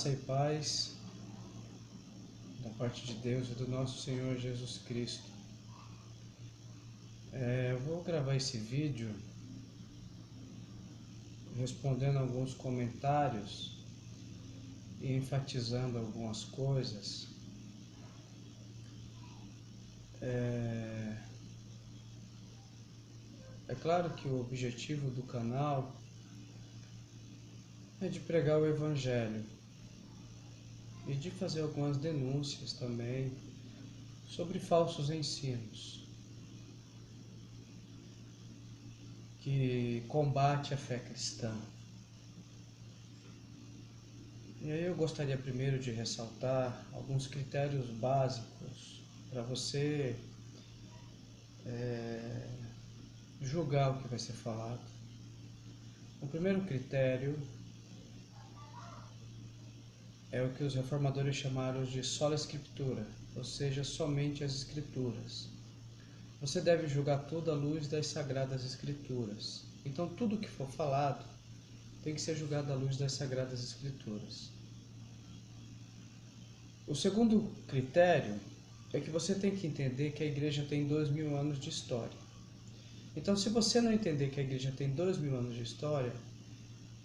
Graça e paz da parte de Deus e do nosso Senhor Jesus Cristo. Eu vou gravar esse vídeo respondendo alguns comentários e enfatizando algumas coisas. É claro que o objetivo do canal é de pregar o Evangelho e de fazer algumas denúncias também sobre falsos ensinos que combate a fé cristã. E aí eu gostaria primeiro de ressaltar alguns critérios básicos para você julgar o que vai ser falado. O primeiro critério é o que os reformadores chamaram de sola scriptura, ou seja, somente as escrituras. Você deve julgar tudo à luz das sagradas escrituras. Então tudo que for falado tem que ser julgado à luz das sagradas escrituras. O segundo critério é que você tem que entender que a igreja tem 2000 anos de história. Então, se você não entender que a igreja tem 2000 anos de história,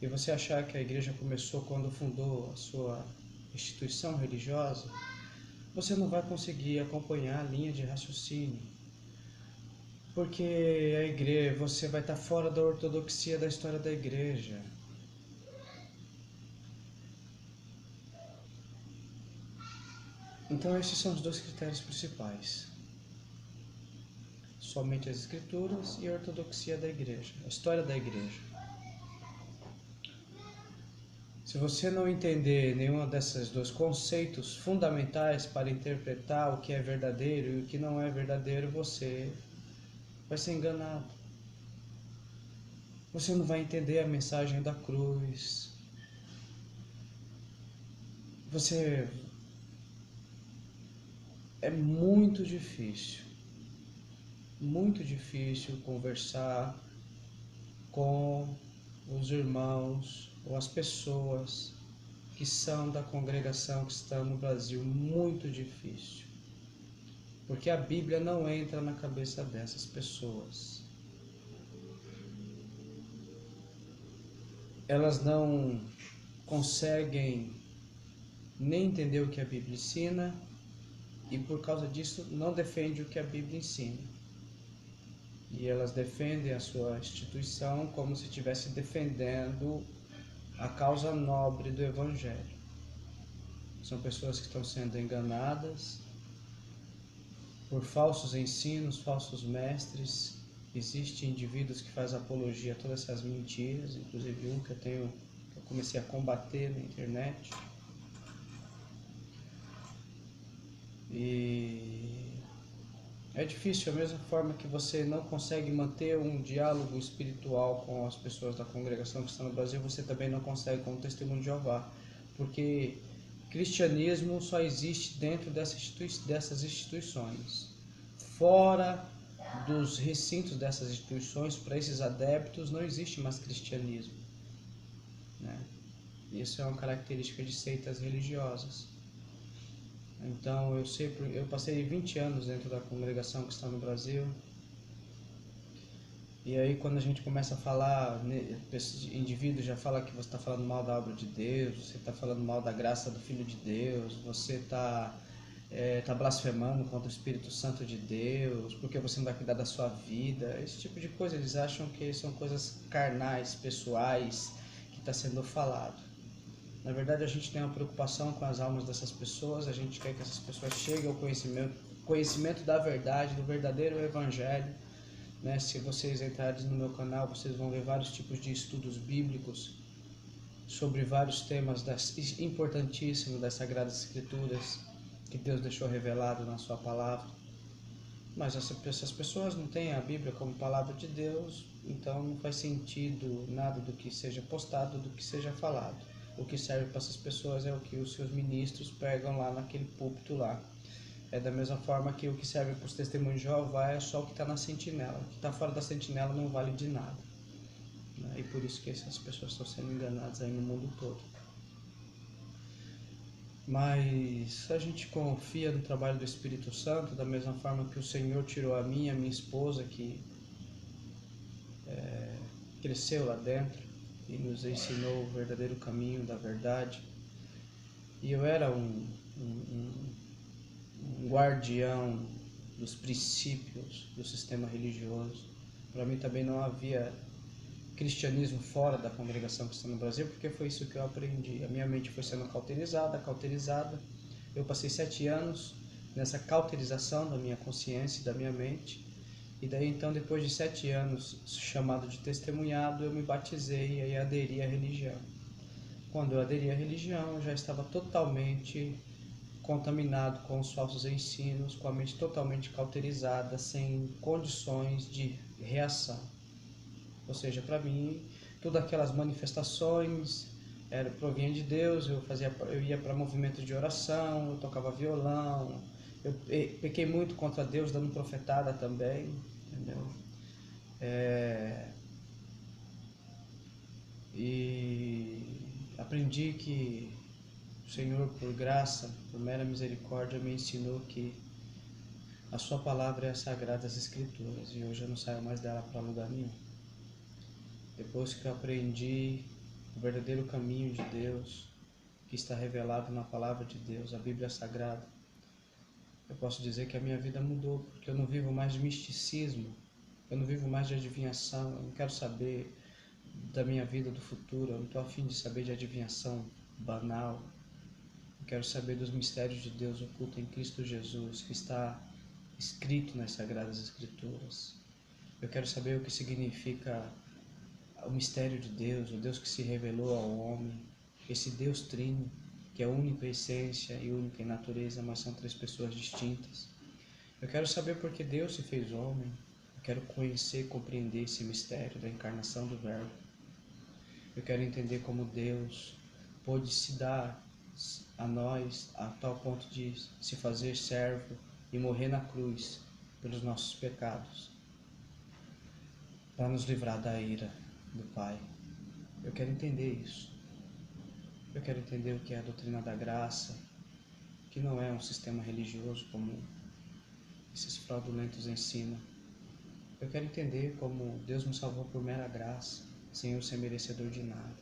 e você achar que a igreja começou quando fundou a sua instituição religiosa, você não vai conseguir acompanhar a linha de raciocínio. Porque a igreja, você vai estar fora da ortodoxia da história da igreja. Então esses são os dois critérios principais. Somente as escrituras e a ortodoxia da igreja, a história da igreja. Se você não entender nenhum desses dois conceitos fundamentais para interpretar o que é verdadeiro e o que não é verdadeiro, você vai ser enganado. Você não vai entender a mensagem da cruz. É muito difícil conversar com os irmãos ou as pessoas que são da congregação cristã no Brasil. Muito difícil. Porque a Bíblia não entra na cabeça dessas pessoas. Elas não conseguem nem entender o que a Bíblia ensina e por causa disso não defendem o que a Bíblia ensina. E elas defendem a sua instituição como se estivesse defendendo a causa nobre do Evangelho. São pessoas que estão sendo enganadas por falsos ensinos, falsos mestres. Existem indivíduos que fazem apologia a todas essas mentiras, inclusive um que eu comecei a combater na internet. E é difícil, da mesma forma que você não consegue manter um diálogo espiritual com as pessoas da congregação que estão no Brasil, você também não consegue com o Testemunho de Jeová, porque cristianismo só existe dentro dessas instituições. Fora dos recintos dessas instituições, para esses adeptos, não existe mais cristianismo, né? Isso é uma característica de seitas religiosas. Então eu passei 20 anos dentro da congregação que está no Brasil. E aí quando a gente começa a falar, indivíduo já fala que você está falando mal da obra de Deus, você está falando mal da graça do Filho de Deus, você está blasfemando contra o Espírito Santo de Deus, porque você não vai cuidar da sua vida. Esse tipo de coisa, eles acham que são coisas carnais, pessoais, que está sendo falado. Na verdade, a gente tem uma preocupação com as almas dessas pessoas, a gente quer que essas pessoas cheguem ao conhecimento da verdade, do verdadeiro Evangelho, né? Se vocês entrarem no meu canal, vocês vão ver vários tipos de estudos bíblicos sobre vários temas importantíssimos das Sagradas Escrituras que Deus deixou revelado na sua palavra. Mas essas pessoas não têm a Bíblia como palavra de Deus, então não faz sentido nada do que seja postado, do que seja falado. O que serve para essas pessoas é o que os seus ministros pregam lá naquele púlpito lá. É da mesma forma que o que serve para os testemunhos de Jeová é só o que está na sentinela. O que está fora da sentinela não vale de nada, né? E por isso que essas pessoas estão sendo enganadas aí no mundo todo. Mas a gente confia no trabalho do Espírito Santo, da mesma forma que o Senhor tirou a minha esposa, que cresceu lá dentro e nos ensinou o verdadeiro caminho da verdade. E eu era um guardião dos princípios do sistema religioso. Para mim também não havia cristianismo fora da congregação cristã no Brasil, porque foi isso que eu aprendi. A minha mente foi sendo cauterizada. Eu passei 7 anos nessa cauterização da minha consciência e da minha mente. E daí então, depois de 7 anos chamado de testemunhado, eu me batizei e aí aderi à religião. Quando eu aderi à religião, eu já estava totalmente contaminado com os falsos ensinos, com a mente totalmente cauterizada, sem condições de reação. Ou seja, para mim, todas aquelas manifestações provinha de Deus. Eu ia para movimentos de oração, eu tocava violão, eu pequei muito contra Deus dando profetada também, entendeu? E aprendi que o Senhor, por graça, por mera misericórdia, me ensinou que a sua palavra é a sagrada das Escrituras, e hoje eu não saio mais dela para lugar nenhum. Depois que eu aprendi o verdadeiro caminho de Deus, que está revelado na palavra de Deus, a Bíblia Sagrada, eu posso dizer que a minha vida mudou, porque eu não vivo mais de misticismo, eu não vivo mais de adivinhação, eu não quero saber da minha vida do futuro, eu não estou a fim de saber de adivinhação banal. Eu quero saber dos mistérios de Deus ocultos em Cristo Jesus, que está escrito nas Sagradas Escrituras. Eu quero saber o que significa o mistério de Deus, o Deus que se revelou ao homem, esse Deus trino, que é único em essência e único em natureza, mas são 3 pessoas distintas. Eu quero saber por que Deus se fez homem. Eu quero conhecer e compreender esse mistério da encarnação do Verbo. Eu quero entender como Deus pôde se dar a nós a tal ponto de se fazer servo e morrer na cruz pelos nossos pecados, para nos livrar da ira do Pai. Eu quero entender isso. Eu quero entender o que é a doutrina da graça, que não é um sistema religioso como esses fraudulentos ensinam. Eu quero entender como Deus me salvou por mera graça, sem eu ser merecedor de nada,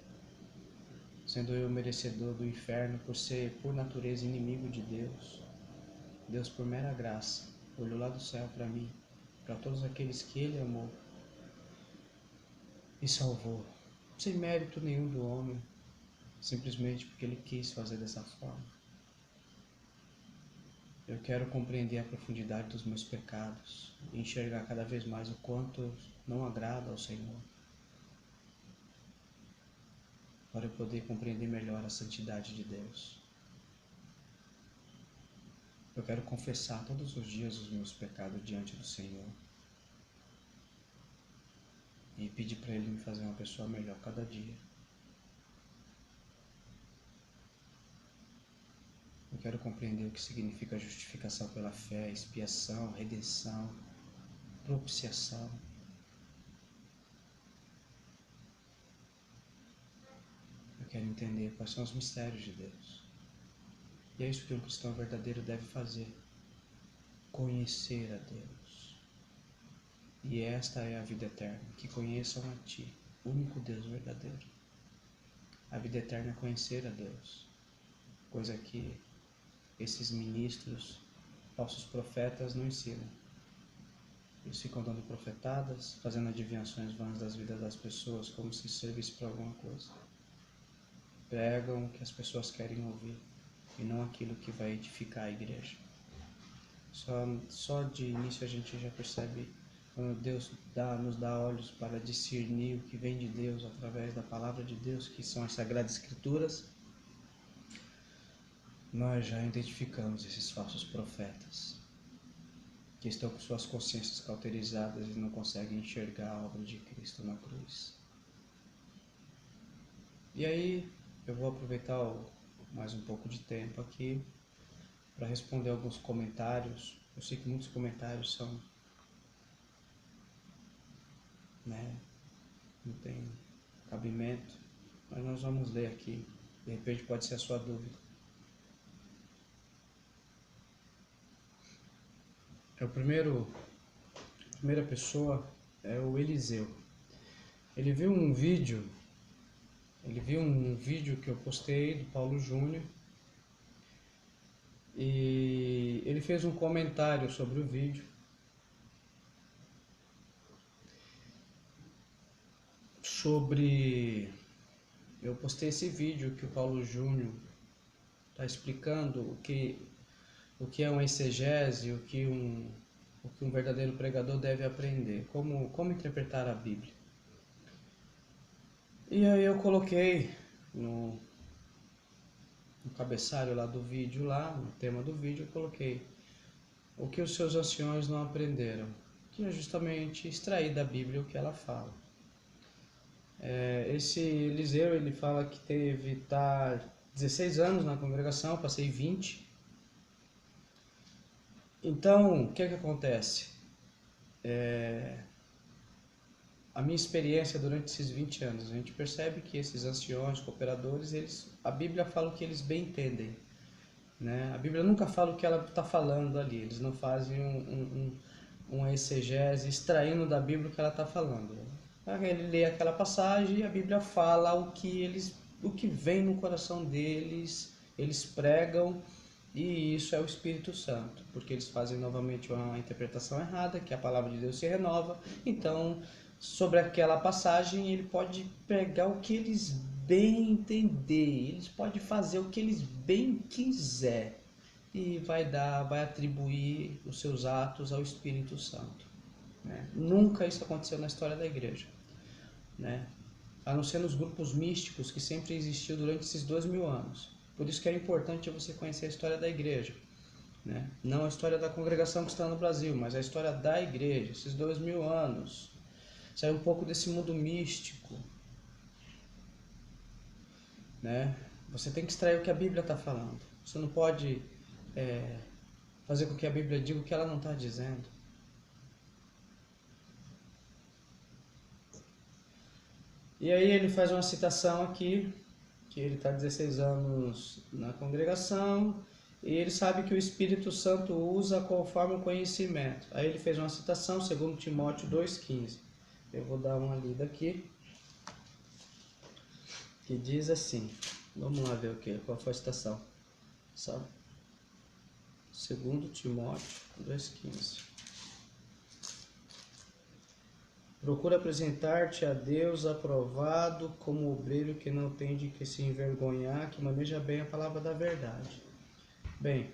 sendo eu merecedor do inferno por ser, por natureza, inimigo de Deus. Deus, por mera graça, olhou lá do céu para mim, para todos aqueles que Ele amou e salvou, sem mérito nenhum do homem, simplesmente porque Ele quis fazer dessa forma. Eu quero compreender a profundidade dos meus pecados e enxergar cada vez mais o quanto não agrada ao Senhor, para eu poder compreender melhor a santidade de Deus. Eu quero confessar todos os dias os meus pecados diante do Senhor e pedir para Ele me fazer uma pessoa melhor cada dia. Eu quero compreender o que significa justificação pela fé, expiação, redenção, propiciação. Eu quero entender quais são os mistérios de Deus. E é isso que um cristão verdadeiro deve fazer: conhecer a Deus. E esta é a vida eterna, que conheçam a Ti, único Deus verdadeiro. A vida eterna é conhecer a Deus, coisa que esses ministros, falsos profetas, não ensinam. Eles ficam dando profetadas, fazendo adivinhações vãs das vidas das pessoas, como se servisse para alguma coisa. Pregam o que as pessoas querem ouvir e não aquilo que vai edificar a igreja. Só de início a gente já percebe, quando Deus nos dá olhos para discernir o que vem de Deus através da palavra de Deus, que são as Sagradas Escrituras, nós já identificamos esses falsos profetas, que estão com suas consciências cauterizadas e não conseguem enxergar a obra de Cristo na cruz. E aí, eu vou aproveitar mais um pouco de tempo aqui para responder alguns comentários. Eu sei que muitos comentários são, não tem cabimento, mas nós vamos ler aqui. De repente pode ser a sua dúvida. A primeira pessoa é o Eliseu. Ele viu um vídeo que eu postei do Paulo Júnior e ele fez um comentário sobre o vídeo. Eu postei esse vídeo que o Paulo Júnior está explicando o que é uma exegese, o que um verdadeiro pregador deve aprender, como interpretar a Bíblia. E aí eu coloquei no cabeçalho lá do vídeo, lá no tema do vídeo, eu coloquei o que os seus anciões não aprenderam, que é justamente extrair da Bíblia o que ela fala. Esse Eliseu, ele fala que tá 16 anos na congregação, eu passei 20. Então, o que acontece? A minha experiência durante esses 20 anos, a gente percebe que esses anciões, cooperadores, a Bíblia fala o que eles bem entendem, né? A Bíblia nunca fala o que ela está falando ali, eles não fazem uma exegese extraindo da Bíblia o que ela está falando. Ele lê aquela passagem e a Bíblia fala o que vem no coração deles, eles pregam, e isso é o Espírito Santo, porque eles fazem novamente uma interpretação errada, que a palavra de Deus se renova. Então, sobre aquela passagem, ele pode pregar o que eles bem entender, eles podem fazer o que eles bem quiser, e vai atribuir os seus atos ao Espírito Santo, né? Nunca isso aconteceu na história da igreja, né? A não ser nos grupos místicos que sempre existiu durante esses 2000 anos. Por isso que era importante você conhecer a história da igreja, né? Não a história da congregação que está no Brasil, mas a história da igreja, esses 2000 anos. Sair um pouco desse mundo místico, né? Você tem que extrair o que a Bíblia está falando. Você não pode fazer com que a Bíblia diga o que ela não está dizendo. E aí ele faz uma citação aqui, que ele está 16 anos na congregação, e ele sabe que o Espírito Santo usa conforme o conhecimento. Aí ele fez uma citação, 2 Timóteo 2,15. Eu vou dar uma lida aqui, que diz assim, vamos lá ver qual foi a citação. 2 Timóteo 2,15. Procura apresentar-te a Deus aprovado como obreiro que não tem de que se envergonhar, que maneja bem a palavra da verdade. Bem,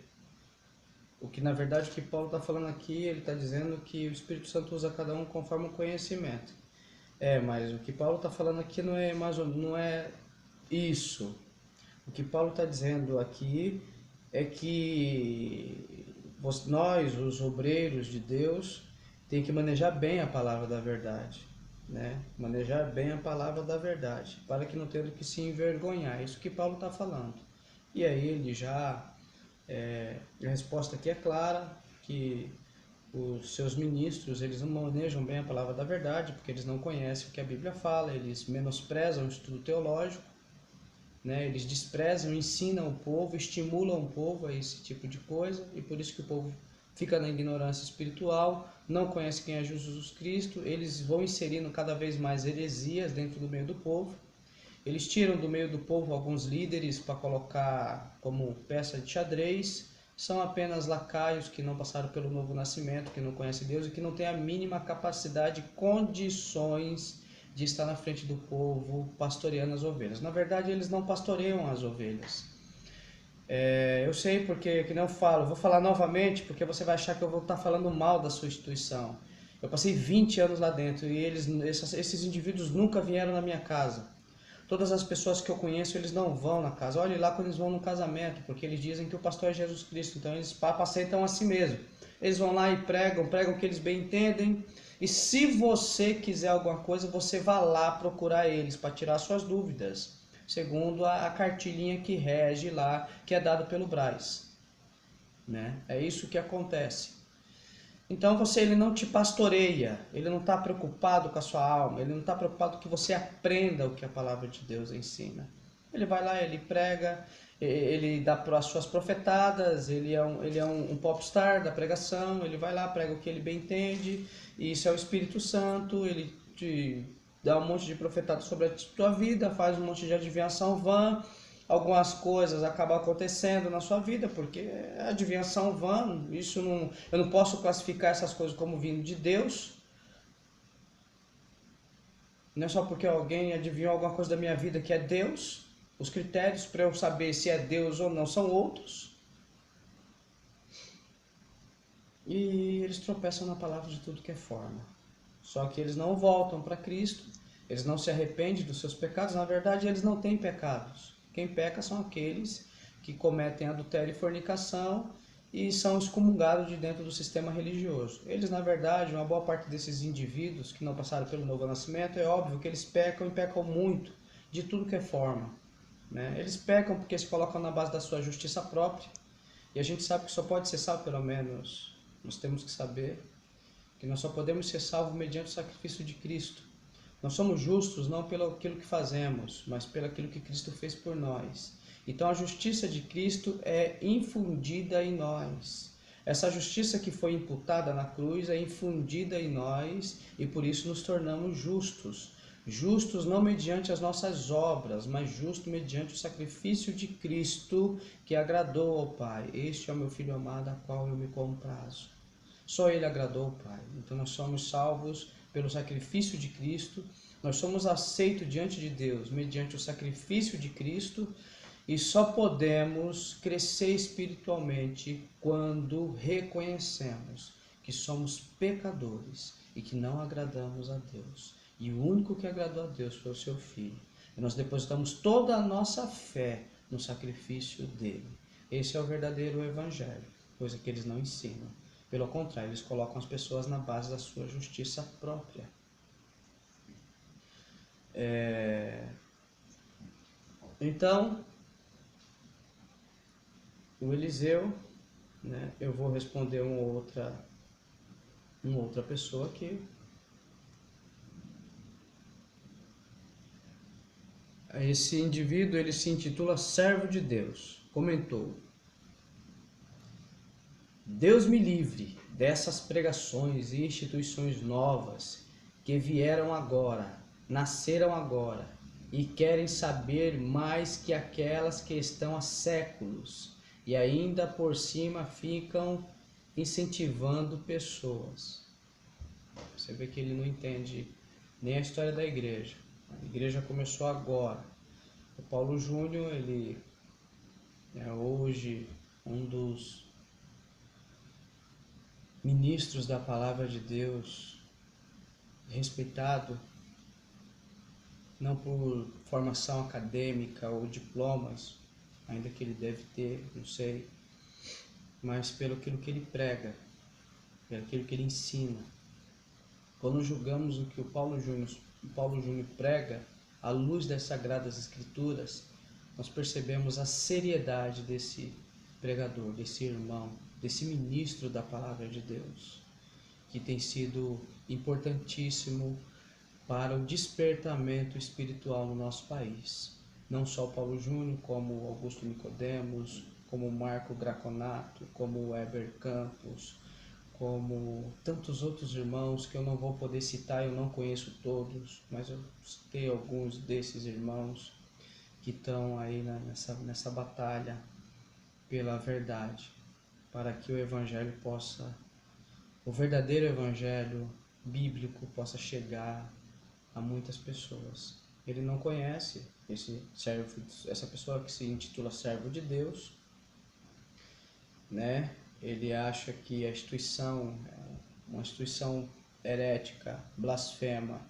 o que na verdade o que Paulo está falando aqui, ele está dizendo que o Espírito Santo usa cada um conforme o conhecimento. Mas o que Paulo está falando aqui não é isso. O que Paulo está dizendo aqui é que nós, os obreiros de Deus, tem que manejar bem a palavra da verdade, né? Manejar bem a palavra da verdade, para que não tenha que se envergonhar. É isso que Paulo está falando. E aí ele a resposta aqui é clara, que os seus ministros, eles não manejam bem a palavra da verdade, porque eles não conhecem o que a Bíblia fala, eles menosprezam o estudo teológico, né? Eles desprezam, ensinam o povo, estimulam o povo a esse tipo de coisa, e por isso que o povo fica na ignorância espiritual, não conhece quem é Jesus Cristo, eles vão inserindo cada vez mais heresias dentro do meio do povo. Eles tiram do meio do povo alguns líderes para colocar como peça de xadrez, são apenas lacaios que não passaram pelo novo nascimento, que não conhecem Deus e que não têm a mínima capacidade, condições de estar na frente do povo pastoreando as ovelhas. Na verdade, eles não pastoreiam as ovelhas. Eu sei porque, que não falo, vou falar novamente porque você vai achar que eu vou estar falando mal da sua instituição. Eu passei 20 anos lá dentro e esses indivíduos nunca vieram na minha casa. Todas as pessoas que eu conheço, eles não vão na casa. Olhe lá quando eles vão no casamento, porque eles dizem que o pastor é Jesus Cristo, então eles apacentam a si mesmo. Eles vão lá e pregam o que eles bem entendem. E se você quiser alguma coisa, você vai lá procurar eles para tirar suas dúvidas, segundo a cartilhinha que rege lá, que é dada pelo Braz, né? É isso que acontece. Então ele não te pastoreia, ele não está preocupado com a sua alma, ele não está preocupado que você aprenda o que a palavra de Deus ensina. Ele vai lá, ele prega, ele dá as suas profetadas, ele é um popstar da pregação, ele vai lá, prega o que ele bem entende, e isso é o Espírito Santo, ele te dá um monte de profetado sobre a tua vida, faz um monte de adivinhação vã, algumas coisas acabam acontecendo na sua vida, porque é adivinhação vã, eu não posso classificar essas coisas como vindo de Deus. Não é só porque alguém adivinhou alguma coisa da minha vida que é Deus. Os critérios para eu saber se é Deus ou não são outros. E eles tropeçam na palavra de tudo que é forma. Só que eles não voltam para Cristo, eles não se arrependem dos seus pecados. Na verdade, eles não têm pecados. Quem peca são aqueles que cometem adultério e fornicação e são excomungados de dentro do sistema religioso. Eles, na verdade, uma boa parte desses indivíduos que não passaram pelo novo nascimento, é óbvio que eles pecam e pecam muito de tudo que é forma. Né? Eles pecam porque se colocam na base da sua justiça própria. E a gente sabe que só pode ser salvo, pelo menos nós temos que saber, que nós só podemos ser salvos mediante o sacrifício de Cristo. Nós somos justos não pelo aquilo que fazemos, mas pelo aquilo que Cristo fez por nós. Então a justiça de Cristo é infundida em nós. Essa justiça que foi imputada na cruz é infundida em nós e por isso nos tornamos justos. Justos não mediante as nossas obras, mas justos mediante o sacrifício de Cristo que agradou ao Pai. Este é o meu Filho amado, a qual eu me comprazo. Só Ele agradou ao Pai. Então nós somos salvos pelo sacrifício de Cristo, nós somos aceitos diante de Deus mediante o sacrifício de Cristo e só podemos crescer espiritualmente quando reconhecemos que somos pecadores e que não agradamos a Deus. E o único que agradou a Deus foi o seu Filho. E nós depositamos toda a nossa fé no sacrifício dele. Esse é o verdadeiro Evangelho, coisa que eles não ensinam. Pelo contrário, eles colocam as pessoas na base da sua justiça própria. Então, o Eliseu, né, eu vou responder uma outra pessoa aqui. Esse indivíduo, ele se intitula servo de Deus. Comentou: Deus me livre dessas pregações e instituições novas que vieram agora, nasceram agora e querem saber mais que aquelas que estão há séculos e ainda por cima ficam incentivando pessoas. Você vê que ele não entende nem a história da igreja. A igreja começou agora. O Paulo Júnior, ele é hoje um dos ministros da palavra de Deus, respeitado não por formação acadêmica ou diplomas, ainda que ele deve ter, não sei, mas pelo aquilo que ele prega, pelo aquilo que ele ensina. Quando julgamos o que o Paulo Júnior prega, à luz das Sagradas Escrituras, nós percebemos a seriedade desse pregador, desse irmão, desse ministro da palavra de Deus, que tem sido importantíssimo para o despertamento espiritual no nosso país. Não só o Paulo Júnior, como o Augusto Nicodemos, como o Marco Graconato, como o Weber Campos, como tantos outros irmãos que eu não vou poder citar, eu não conheço todos, mas eu citei alguns desses irmãos que estão aí nessa batalha pela verdade, para que o Evangelho o verdadeiro Evangelho bíblico possa chegar a muitas pessoas. Ele não conhece essa pessoa que se intitula servo de Deus, né? Ele acha que a instituição é uma instituição herética, blasfema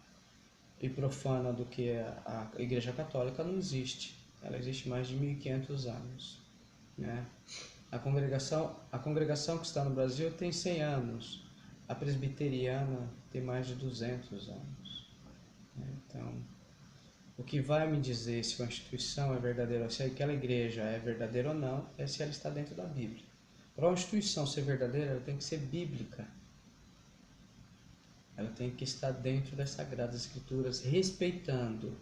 e profana do que a Igreja Católica não existe. Ela existe há mais de 1500 anos, né? A congregação que está no Brasil tem 100 anos, a presbiteriana tem mais de 200 anos. Então, o que vai me dizer se uma instituição é verdadeira, se aquela igreja é verdadeira ou não, é se ela está dentro da Bíblia. Para uma instituição ser verdadeira, ela tem que ser bíblica. Ela tem que estar dentro das Sagradas Escrituras, respeitando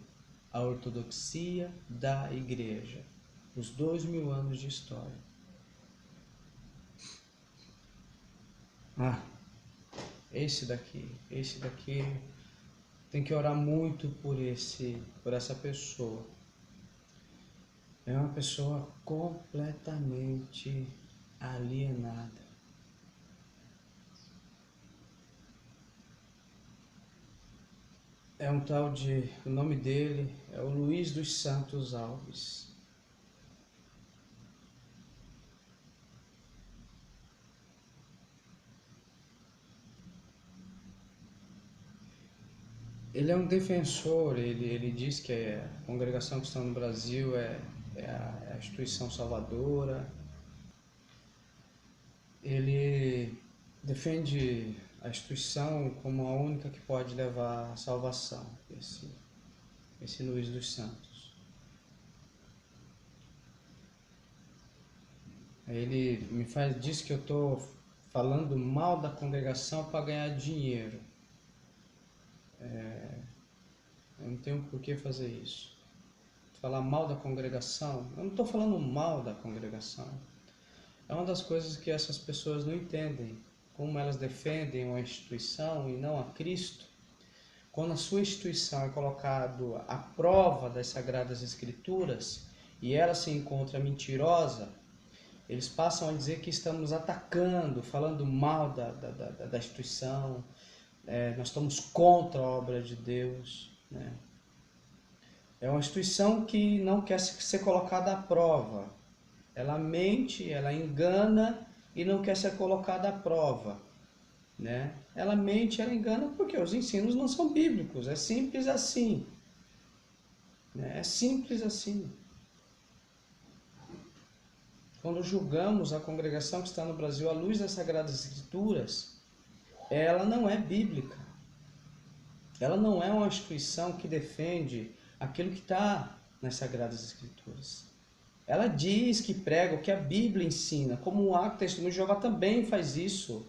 a ortodoxia da igreja. os 2000 anos de história. Esse daqui tem que orar muito por essa pessoa. É uma pessoa completamente alienada. É um tal de, o nome dele é o Luiz dos Santos Alves. Ele é um defensor, ele diz que a Congregação Cristã no Brasil é a instituição salvadora. Ele defende a instituição como a única que pode levar à salvação, esse Luiz dos Santos. Ele diz que eu estou falando mal da congregação para ganhar dinheiro. Eu não tenho por que fazer isso. Falar mal da congregação, eu não estou falando mal da congregação. É uma das coisas que essas pessoas não entendem, como elas defendem uma instituição e não a Cristo. Quando a sua instituição é colocado à prova das Sagradas Escrituras e ela se encontra mentirosa, eles passam a dizer que estamos atacando, falando mal da instituição, nós estamos contra a obra de Deus, né? É uma instituição que não quer ser colocada à prova. Ela mente, ela engana e não quer ser colocada à prova, né? Ela mente, ela engana porque os ensinos não são bíblicos. É simples assim, né? É simples assim. Quando julgamos a congregação que está no Brasil à luz das Sagradas Escrituras, ela não é bíblica. Ela não é uma instituição que defende aquilo que está nas Sagradas Escrituras. Ela diz que prega o que a Bíblia ensina, como o Acta Testemunho de Jeová também faz isso,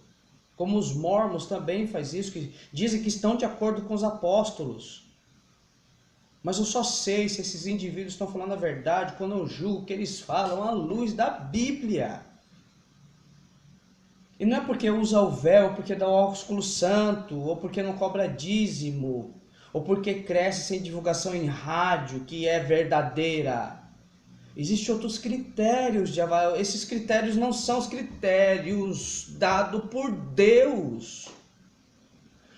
como os mormons também faz isso, que dizem que estão de acordo com os apóstolos. Mas eu só sei se esses indivíduos estão falando a verdade quando eu julgo que eles falam à luz da Bíblia. E não é porque usa o véu, porque dá o ósculo santo, ou porque não cobra dízimo, ou porque cresce sem divulgação em rádio, que é verdadeira. Existem outros critérios de avaliação. Esses critérios não são os critérios dados por Deus.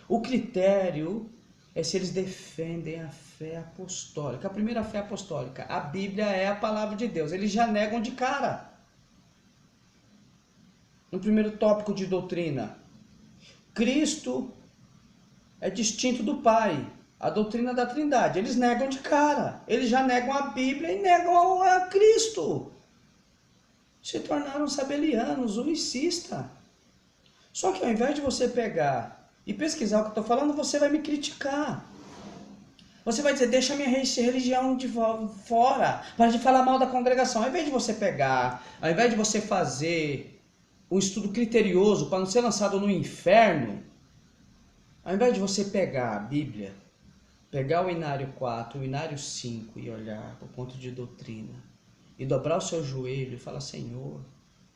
O critério é se eles defendem a fé apostólica. A primeira fé apostólica, a Bíblia é a palavra de Deus. Eles já negam de cara. No primeiro tópico de doutrina, Cristo é distinto do Pai. A doutrina da Trindade. Eles negam de cara. Eles já negam a Bíblia e negam a Cristo. Se tornaram sabelianos, unicistas. Só que ao invés de você pegar e pesquisar o que eu estou falando, você vai me criticar. Você vai dizer, deixa a minha religião de fora, para de falar mal da congregação. Ao invés de você pegar, ao invés de você fazer um estudo criterioso para não ser lançado no inferno, ao invés de você pegar a Bíblia, pegar o Inário 4, o Inário 5 e olhar para o ponto de doutrina, e dobrar o seu joelho e falar, Senhor,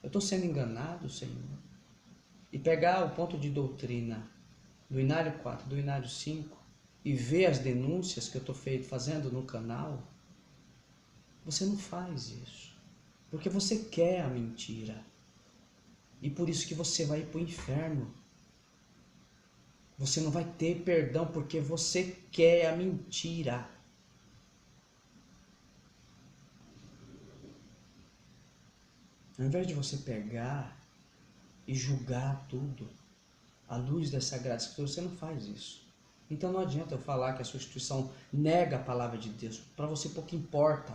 eu estou sendo enganado, Senhor. E pegar o ponto de doutrina do Inário 4, do Inário 5, e ver as denúncias que eu estou fazendo no canal, você não faz isso. Porque você quer a mentira. E por isso que você vai para o inferno. Você não vai ter perdão porque você quer a mentira. Ao invés de você pegar e julgar tudo à luz das Sagradas Escrituras, você não faz isso. Então não adianta eu falar que a sua instituição nega a palavra de Deus. Para você pouco importa.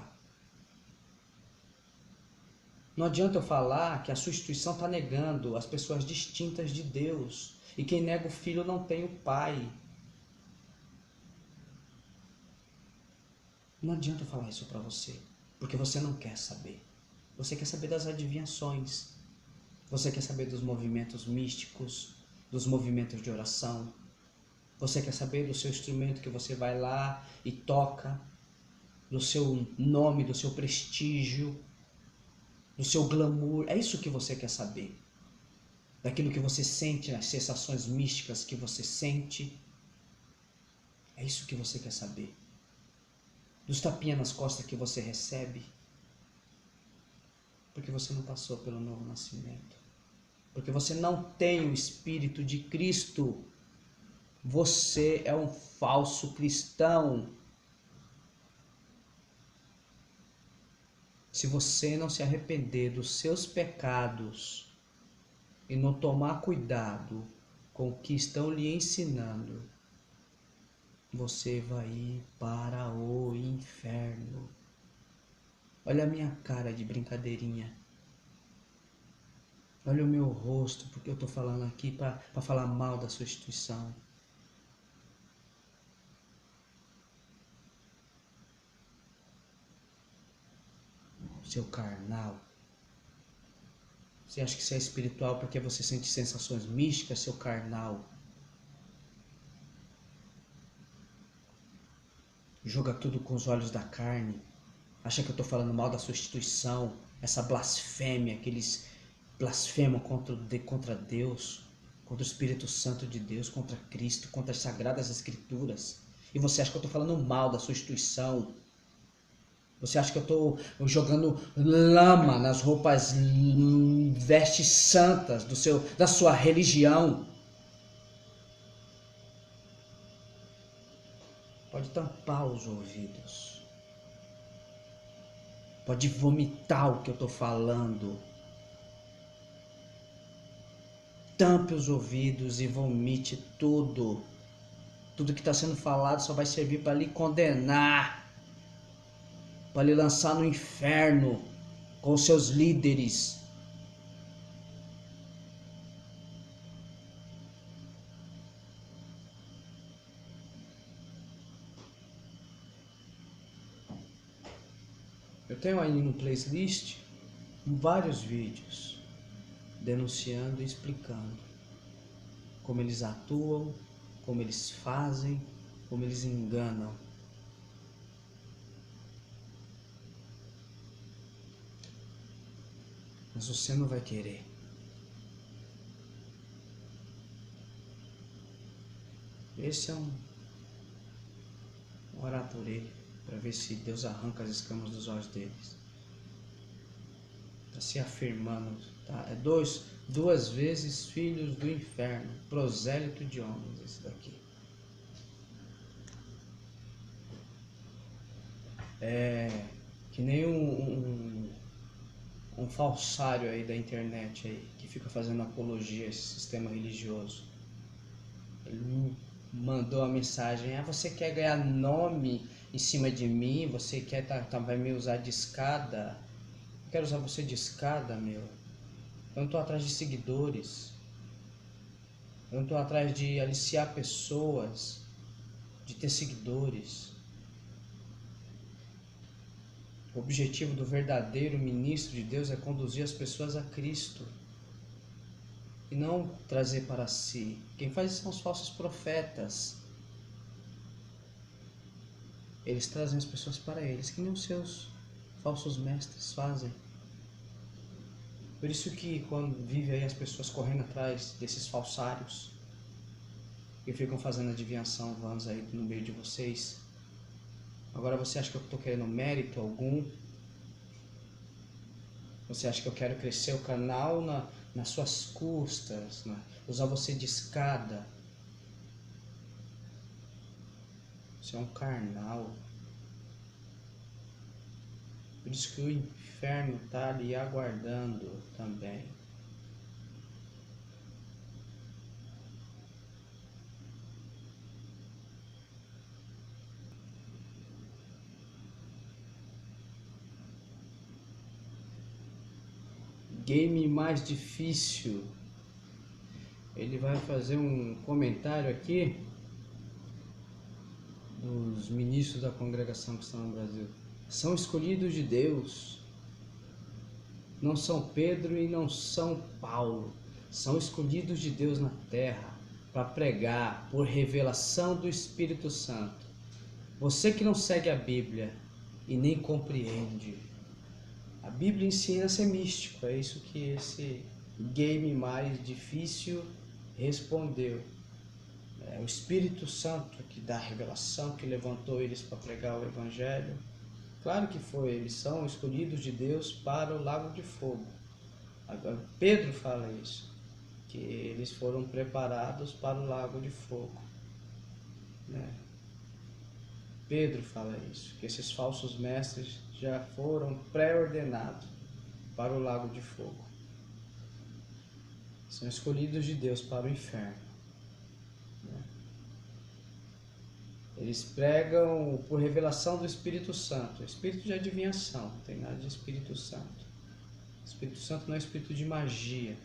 Não adianta eu falar que a sua instituição está negando as pessoas distintas de Deus. E quem nega o filho não tem o pai. Não adianta eu falar isso para você. Porque você não quer saber. Você quer saber das adivinhações. Você quer saber dos movimentos místicos, dos movimentos de oração. Você quer saber do seu instrumento que você vai lá e toca. do seu nome, do seu prestígio, do seu glamour. É isso que você quer saber. Daquilo que você sente, as sensações místicas que você sente. É isso que você quer saber. Dos tapinhas nas costas que você recebe. Porque você não passou pelo novo nascimento. Porque você não tem o Espírito de Cristo. Você é um falso cristão. Se você não se arrepender dos seus pecados e não tomar cuidado com o que estão lhe ensinando, você vai ir para o inferno. Olha a minha cara de brincadeirinha. Olha o meu rosto, porque eu estou falando aqui para falar mal da sua instituição. Seu carnal. Você acha que você é espiritual porque você sente sensações místicas, seu carnal? Joga tudo com os olhos da carne. Acha que eu estou falando mal da sua instituição? Essa blasfêmia que eles blasfemam contra Deus, contra o Espírito Santo de Deus, contra Cristo, contra as Sagradas Escrituras. E você acha que eu estou falando mal da sua instituição? Você acha que eu estou jogando lama nas roupas, vestes santas da sua religião? Pode tampar os ouvidos. Pode vomitar o que eu estou falando. Tampe os ouvidos e vomite tudo. Tudo que está sendo falado só vai servir para lhe condenar. Para lhe lançar no inferno com seus líderes. Eu tenho aí no playlist vários vídeos denunciando e explicando como eles atuam, como eles fazem, como eles enganam. Mas você não vai querer. Esse é um orar por ele, para ver se Deus arranca as escamas dos olhos deles. Está se afirmando, tá? É duas vezes filhos do inferno, prosélito de homens, esse daqui. É que nem um falsário aí da internet aí, que fica fazendo apologia a esse sistema religioso. Ele me mandou a mensagem: você quer ganhar nome em cima de mim? Você quer vai me usar de escada? Eu quero usar você de escada, meu. Eu não tô atrás de seguidores. Eu não tô atrás de aliciar pessoas, de ter seguidores. O objetivo do verdadeiro ministro de Deus é conduzir as pessoas a Cristo e não trazer para si. Quem faz isso são os falsos profetas. Eles trazem as pessoas para eles, que nem os seus falsos mestres fazem. Por isso que quando vive aí as pessoas correndo atrás desses falsários e ficam fazendo adivinhação vãs aí no meio de vocês. Agora você acha que eu estou querendo mérito algum? Você acha que eu quero crescer o canal nas suas custas, usar você de escada? Você é um carnal. Por isso que o inferno está ali aguardando também. Game mais difícil. Ele vai fazer um comentário aqui dos ministros da congregação cristã no Brasil. São escolhidos de Deus. Não são Pedro e não são Paulo. São escolhidos de Deus na terra para pregar por revelação do Espírito Santo. Você que não segue a Bíblia, e nem compreende. A Bíblia ensina a ser místico, é isso que esse game mais difícil respondeu. É o Espírito Santo que dá a revelação, que levantou eles para pregar o Evangelho. Claro que foi, eles são escolhidos de Deus para o lago de fogo. Agora, Pedro fala isso, que eles foram preparados para o lago de fogo. Né? Pedro fala isso, que esses falsos mestres já foram pré-ordenados para o lago de fogo. São escolhidos de Deus para o inferno. Né? Eles pregam por revelação do Espírito Santo, espírito de adivinhação, não tem nada de Espírito Santo. O Espírito Santo não é espírito de magia.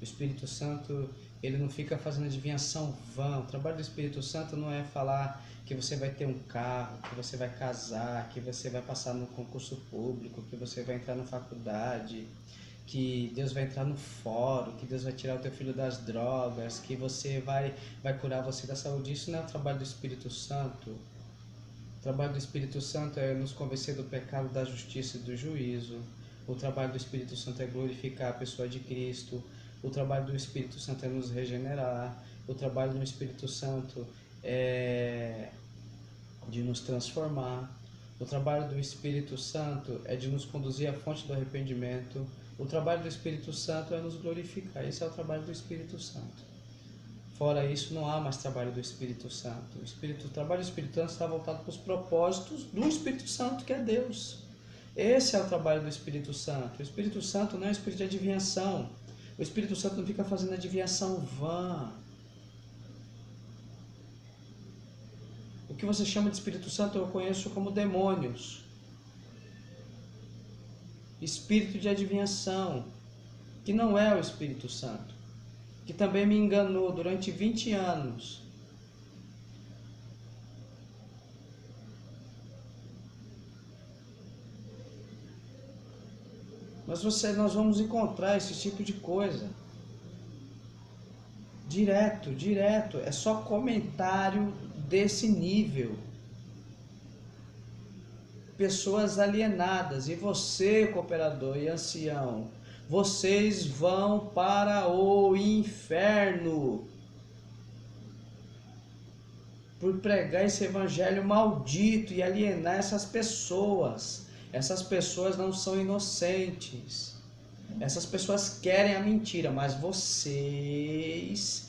O Espírito Santo, ele não fica fazendo adivinhação vã. O trabalho do Espírito Santo não é falar que você vai ter um carro, que você vai casar, que você vai passar no concurso público, que você vai entrar na faculdade, que Deus vai entrar no fórum, que Deus vai tirar o teu filho das drogas, que você vai curar você da saúde. Isso não é o trabalho do Espírito Santo. O trabalho do Espírito Santo é nos convencer do pecado, da justiça e do juízo. O trabalho do Espírito Santo é glorificar a pessoa de Cristo. O trabalho do Espírito Santo é nos regenerar. O trabalho do Espírito Santo é de nos transformar. O trabalho do Espírito Santo é de nos conduzir à fonte do arrependimento. O trabalho do Espírito Santo é nos glorificar. Esse é o trabalho do Espírito Santo. Fora isso, não há mais trabalho do Espírito Santo. O trabalho do Espírito Santo está voltado para os propósitos do Espírito Santo, que é Deus. Esse é o trabalho do Espírito Santo. O Espírito Santo não é um espírito de adivinhação. O Espírito Santo não fica fazendo adivinhação vã. O que você chama de Espírito Santo eu conheço como demônios. Espírito de adivinhação, que não é o Espírito Santo, que também me enganou durante 20 anos. Mas nós vamos encontrar esse tipo de coisa. Direto. É só comentário desse nível. Pessoas alienadas. E você, cooperador e ancião, vocês vão para o inferno por pregar esse evangelho maldito e alienar essas pessoas. Essas pessoas não são inocentes. Essas pessoas querem a mentira, mas vocês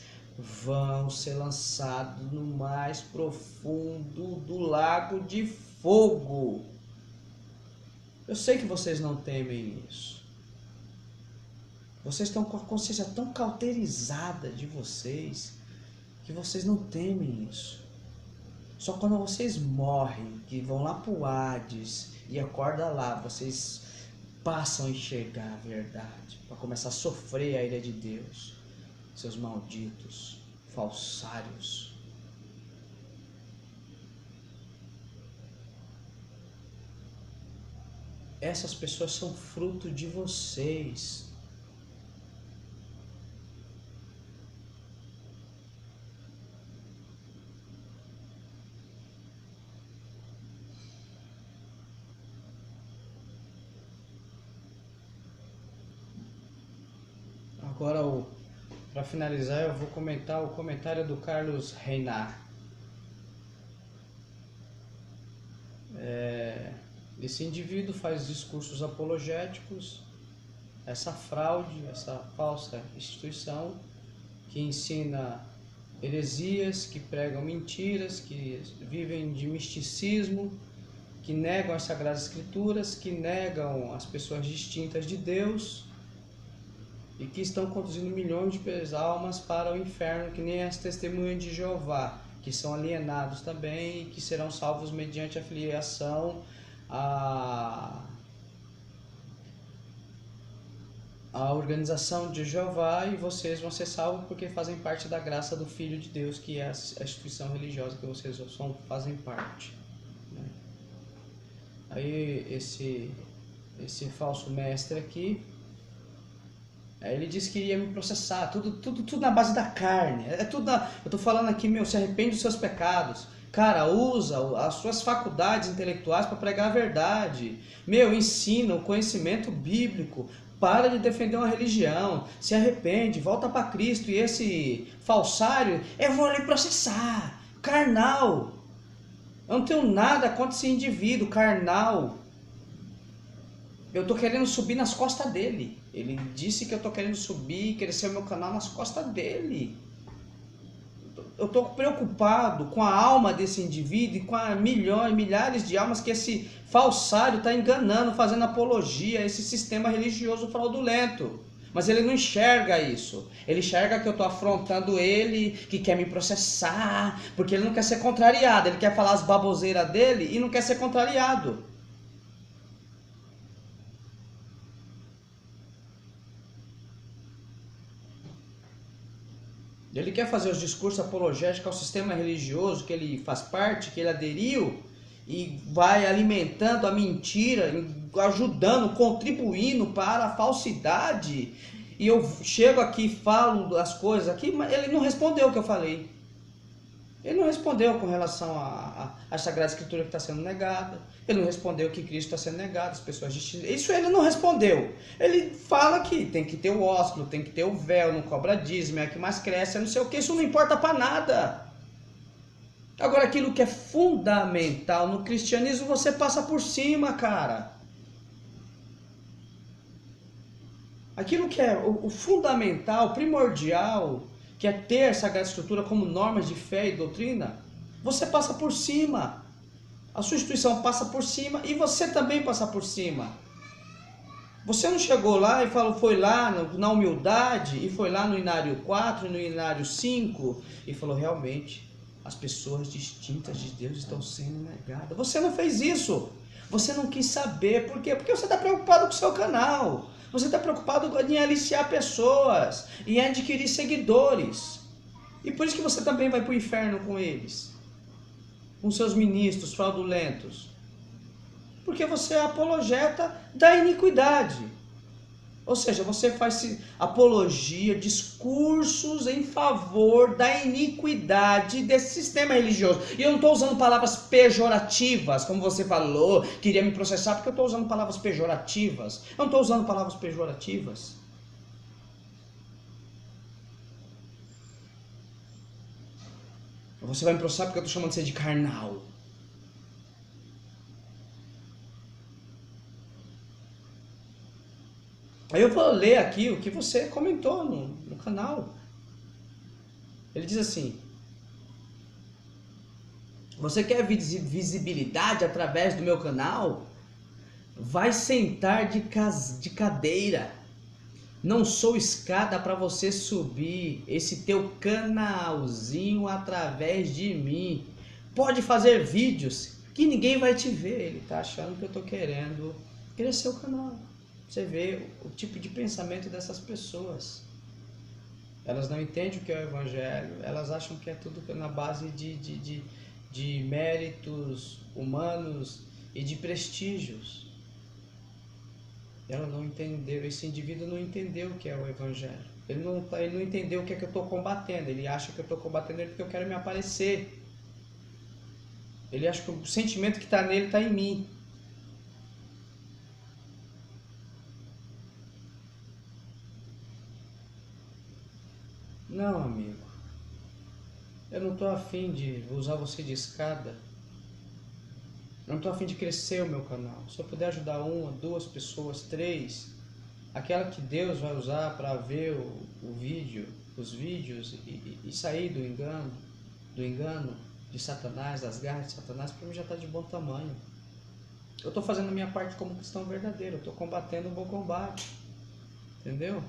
vão ser lançados no mais profundo do lago de fogo. Eu sei que vocês não temem isso. Vocês estão com a consciência tão cauterizada de vocês que vocês não temem isso. Só quando vocês morrem, que vão lá pro Hades e acordam lá, vocês passam a enxergar a verdade, para começar a sofrer a ira de Deus, seus malditos, falsários. Essas pessoas são fruto de vocês. Agora, para finalizar, eu vou comentar o comentário do Carlos Reinhardt. Esse indivíduo faz discursos apologéticos, essa fraude, essa falsa instituição que ensina heresias, que pregam mentiras, que vivem de misticismo, que negam as Sagradas Escrituras, que negam as pessoas distintas de Deus e que estão conduzindo milhões de almas para o inferno, que nem as testemunhas de Jeová, que são alienados também e que serão salvos mediante a filiação à organização de Jeová, e vocês vão ser salvos porque fazem parte da graça do Filho de Deus, que é a instituição religiosa que vocês fazem parte. Né? Aí esse falso mestre aqui, ele disse que ia me processar, tudo na base da carne. Eu tô falando aqui, se arrepende dos seus pecados. Cara, usa as suas faculdades intelectuais para pregar a verdade. Meu, ensina o conhecimento bíblico. Para de defender uma religião. Se arrepende, volta para Cristo. E esse falsário, eu vou lhe processar. Carnal. Eu não tenho nada contra esse indivíduo carnal. Eu tô querendo subir nas costas dele. Ele disse que eu tô querendo subir, crescer o meu canal nas costas dele. Eu tô preocupado com a alma desse indivíduo e com a milhares de almas que esse falsário está enganando, fazendo apologia a esse sistema religioso fraudulento. Mas ele não enxerga isso. Ele enxerga que eu estou afrontando ele, que quer me processar, porque ele não quer ser contrariado. Ele quer falar as baboseiras dele e não quer ser contrariado. Ele quer fazer os discursos apologéticos ao sistema religioso que ele faz parte, que ele aderiu, e vai alimentando a mentira, ajudando, contribuindo para a falsidade. E eu chego aqui e falo as coisas aqui, mas ele não respondeu o que eu falei. Ele não respondeu com relação à Sagrada Escritura que está sendo negada. Ele não respondeu que Cristo está sendo negado, as pessoas distintas. Isso ele não respondeu. Ele fala que tem que ter o ósculo, tem que ter o véu, não cobra dízimo, é a que mais cresce, é não sei o que. Isso não importa para nada. Agora, aquilo que é fundamental no cristianismo, você passa por cima, cara. Aquilo que é o fundamental, primordial, que é ter a Sagrada Escritura como normas de fé e doutrina, você passa por cima. A sua instituição passa por cima e você também passa por cima. Você não chegou lá e falou, foi lá na humildade e foi lá no Inário 4, no Inário 5 e falou, realmente, as pessoas distintas de Deus estão sendo negadas. Você não fez isso. Você não quis saber. Por quê? Porque você está preocupado com o seu canal. Você está preocupado em aliciar pessoas, em adquirir seguidores. E por isso que você também vai para o inferno com eles. Com seus ministros fraudulentos. Porque você é apologeta da iniquidade. Ou seja, você faz apologia, discursos em favor da iniquidade desse sistema religioso. E eu não estou usando palavras pejorativas, como você falou, queria me processar porque eu estou usando palavras pejorativas. Eu não estou usando palavras pejorativas. Você vai me processar porque eu estou chamando você de carnal. Aí eu vou ler aqui o que você comentou no canal. Ele diz assim: você quer visibilidade através do meu canal? Vai sentar de cadeira. Não sou escada para você subir esse teu canalzinho através de mim. Pode fazer vídeos que ninguém vai te ver. Ele tá achando que eu tô querendo crescer o canal. Você vê o tipo de pensamento dessas pessoas. Elas não entendem o que é o Evangelho. Elas acham que é tudo na base de méritos humanos e de prestígios. Ela não entendeu, esse indivíduo não entendeu o que é o Evangelho. Ele não entendeu o que é que eu estou combatendo. Ele acha que eu estou combatendo ele porque eu quero me aparecer. Ele acha que o sentimento que está nele está em mim. Não, amigo. Eu não estou afim de usar você de escada. Eu não estou afim de crescer o meu canal. Se eu puder ajudar uma, duas pessoas, três, aquela que Deus vai usar para ver o vídeo, os vídeos e sair do engano de Satanás, das garras de Satanás, para mim já está de bom tamanho. Eu estou fazendo a minha parte como cristão verdadeiro. Eu estou combatendo o bom combate. Entendeu?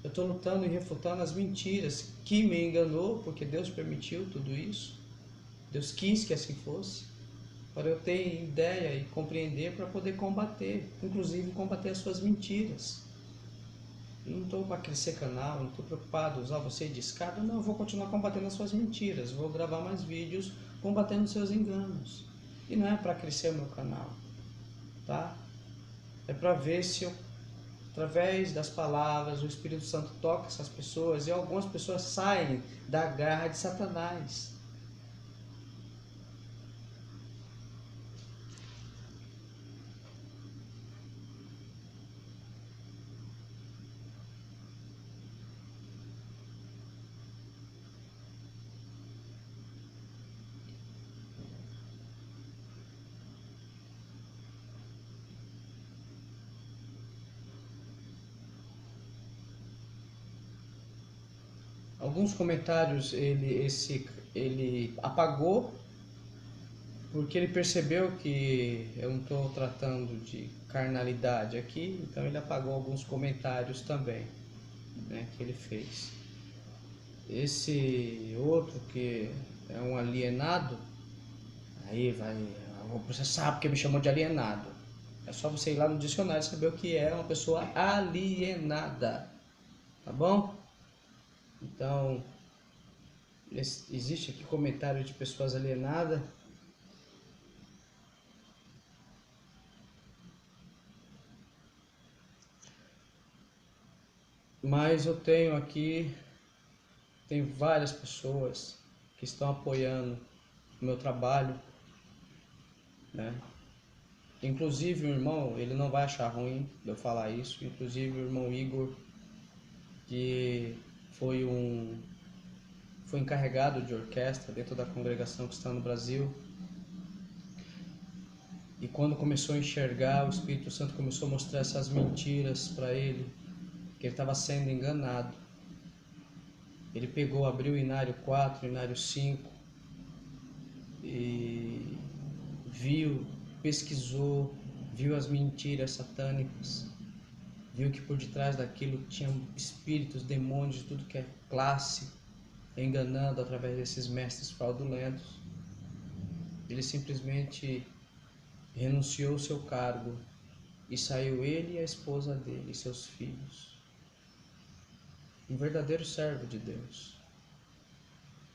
Eu estou lutando e refutando as mentiras que me enganou, porque Deus permitiu tudo isso. Deus quis que assim fosse, para eu ter ideia e compreender para poder combater, inclusive combater as suas mentiras. Eu não estou para crescer canal, não estou preocupado em usar você de escada, não, eu vou continuar combatendo as suas mentiras, vou gravar mais vídeos combatendo os seus enganos. E não é para crescer o meu canal, tá? É para ver se eu, através das palavras, o Espírito Santo toca essas pessoas e algumas pessoas saem da garra de Satanás. Alguns comentários ele apagou porque ele percebeu que eu não estou tratando de carnalidade aqui, então ele apagou alguns comentários também, né, que ele fez. Esse outro que é um alienado, aí vai, eu vou processar porque me chamou de alienado. É só você ir lá no dicionário e saber o que é uma pessoa alienada, tá bom? Então, existe aqui comentário de pessoas alienadas. Mas eu tenho aqui, tem várias pessoas que estão apoiando o meu trabalho, né? Inclusive o irmão, ele não vai achar ruim eu falar isso, inclusive o irmão Igor, que foi foi encarregado de orquestra dentro da congregação que está no Brasil. E quando começou a enxergar, o Espírito Santo começou a mostrar essas mentiras para ele, que ele estava sendo enganado. Ele pegou, abriu o Inário 4, Inário 5 e viu, pesquisou, viu as mentiras satânicas, viu que por detrás daquilo tinham espíritos, demônios de tudo que é classe, enganando através desses mestres fraudulentos. Ele simplesmente renunciou ao seu cargo e saiu ele e a esposa dele e seus filhos. Um verdadeiro servo de Deus.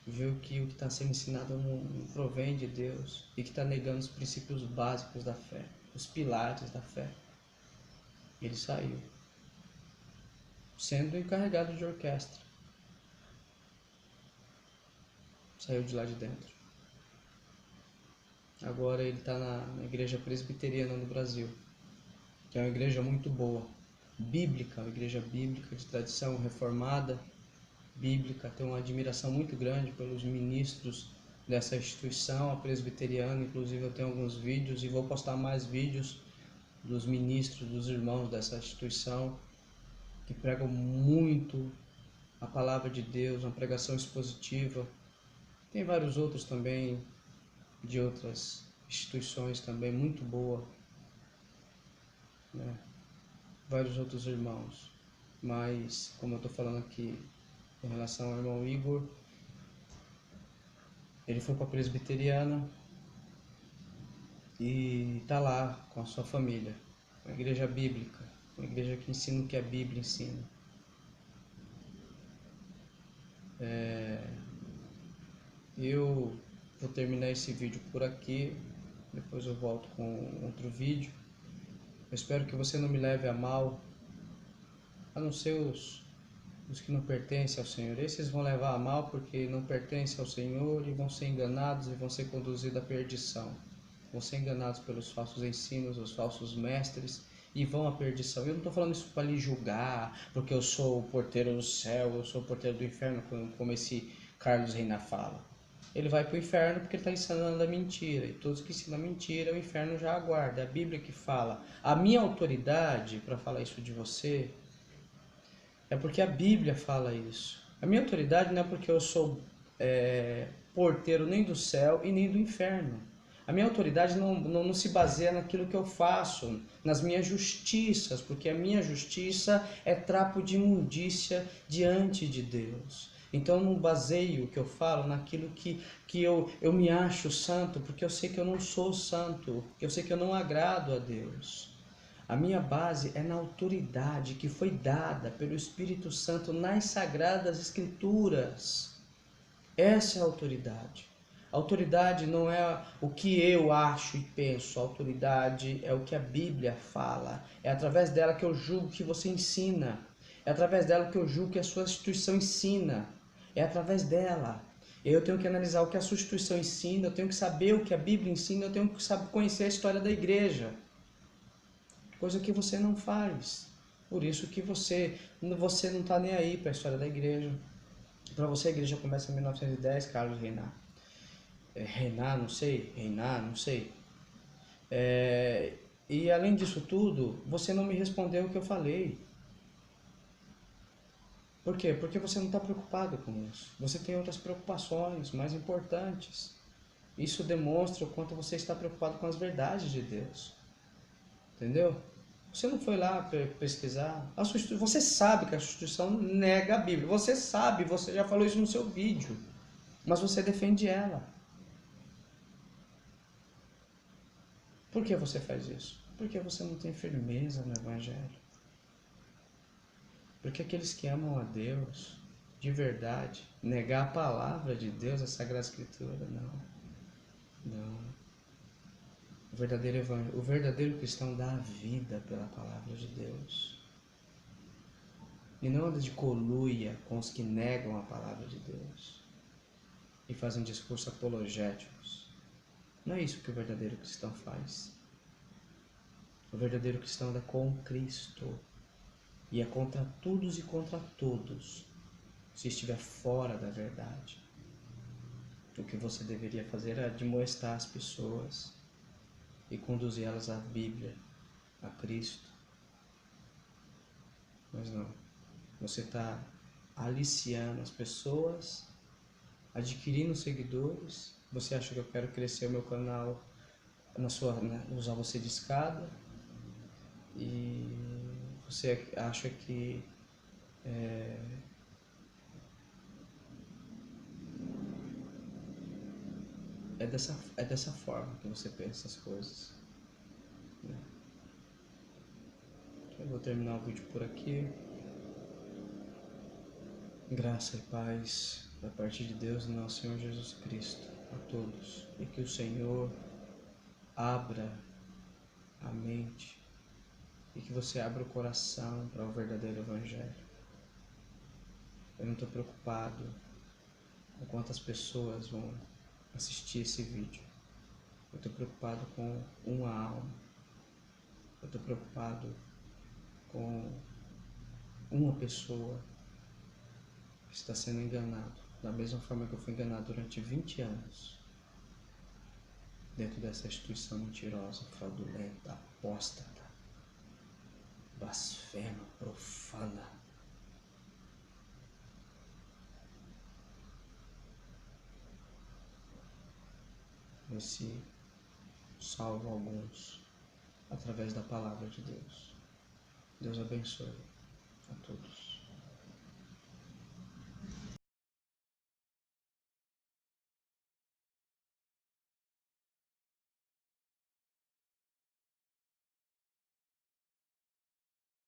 Viu que o que está sendo ensinado não provém de Deus e que está negando os princípios básicos da fé, os pilares da fé. Ele saiu, sendo encarregado de orquestra. Saiu de lá de dentro. Agora ele está na igreja presbiteriana no Brasil, que é uma igreja muito boa, bíblica, uma igreja bíblica de tradição reformada, bíblica. Tenho uma admiração muito grande pelos ministros dessa instituição, a presbiteriana. Inclusive eu tenho alguns vídeos e vou postar mais vídeos dos ministros, dos irmãos dessa instituição, que pregam muito a palavra de Deus, uma pregação expositiva. Tem vários outros também, de outras instituições também, muito boa, né? Vários outros irmãos. Mas, como eu estou falando aqui em relação ao irmão Igor, ele foi para a presbiteriana e está lá com a sua família, uma igreja bíblica, uma igreja que ensina o que a Bíblia ensina. Eu vou terminar esse vídeo por aqui, depois eu volto com outro vídeo. Eu espero que você não me leve a mal, a não ser os que não pertencem ao Senhor. Esses vão levar a mal porque não pertencem ao Senhor e vão ser enganados e vão ser conduzidos à perdição. Vão ser enganados pelos falsos ensinos, os falsos mestres, e vão à perdição. Eu não estou falando isso para lhe julgar, porque eu sou o porteiro do céu, eu sou o porteiro do inferno, como esse Carlos Reina fala. Ele vai para o inferno porque ele está ensinando a mentira, e todos que ensinam a mentira, o inferno já aguarda. É a Bíblia que fala. A minha autoridade para falar isso de você é porque a Bíblia fala isso. A minha autoridade não é porque eu sou porteiro nem do céu e nem do inferno. A minha autoridade não se baseia naquilo que eu faço, nas minhas justiças, porque a minha justiça é trapo de imundícia diante de Deus. Então eu não baseio o que eu falo naquilo que eu me acho santo, porque eu sei que eu não sou santo, eu sei que eu não agrado a Deus. A minha base é na autoridade que foi dada pelo Espírito Santo nas Sagradas Escrituras. Essa é a autoridade. A autoridade não é o que eu acho e penso, a autoridade é o que a Bíblia fala. É através dela que eu julgo que você ensina. É através dela que eu julgo que a sua instituição ensina. É através dela. Eu tenho que analisar o que a sua instituição ensina, eu tenho que saber o que a Bíblia ensina, eu tenho que saber conhecer a história da igreja. Coisa que você não faz. Por isso que você não está nem aí para a história da igreja. Para você a igreja começa em 1910, Carlos Reinar. Reinar, não sei. E além disso tudo, você não me respondeu o que eu falei. Por quê? Porque você não está preocupado com isso. Você tem outras preocupações mais importantes. Isso demonstra o quanto você está preocupado com as verdades de Deus. Entendeu? Você não foi lá pesquisar. Você sabe que a Constituição nega a Bíblia. Você sabe, você já falou isso no seu vídeo. Mas você defende ela. Por que você faz isso? Porque você não tem firmeza no Evangelho. Porque aqueles que amam a Deus, de verdade, negar a palavra de Deus, a Sagrada Escritura, não. Não. O verdadeiro cristão dá a vida pela palavra de Deus. E não anda de coluia com os que negam a palavra de Deus e fazem discursos apologéticos. Não é isso que o verdadeiro cristão faz. O verdadeiro cristão anda com Cristo e é contra todos e contra todos se estiver fora da verdade. O que você deveria fazer é admoestar as pessoas e conduzir elas à Bíblia, a Cristo. Mas não. Você está aliciando as pessoas, adquirindo seguidores. Você acha que eu quero crescer o meu canal usar você de escada? E você acha que é dessa forma que você pensa as coisas, né? Eu vou terminar o vídeo por aqui. Graça e paz da parte de Deus e nosso Senhor Jesus Cristo a todos. E que o Senhor abra a mente e que você abra o coração para o verdadeiro Evangelho. Eu não estou preocupado com quantas pessoas vão assistir esse vídeo. Eu estou preocupado com uma alma. Eu estou preocupado com uma pessoa que está sendo enganado, da mesma forma que eu fui enganado durante 20 anos, dentro dessa instituição mentirosa, fraudulenta, apóstata, blasfema, profana. Vê se salvo alguns através da palavra de Deus. Deus abençoe a todos.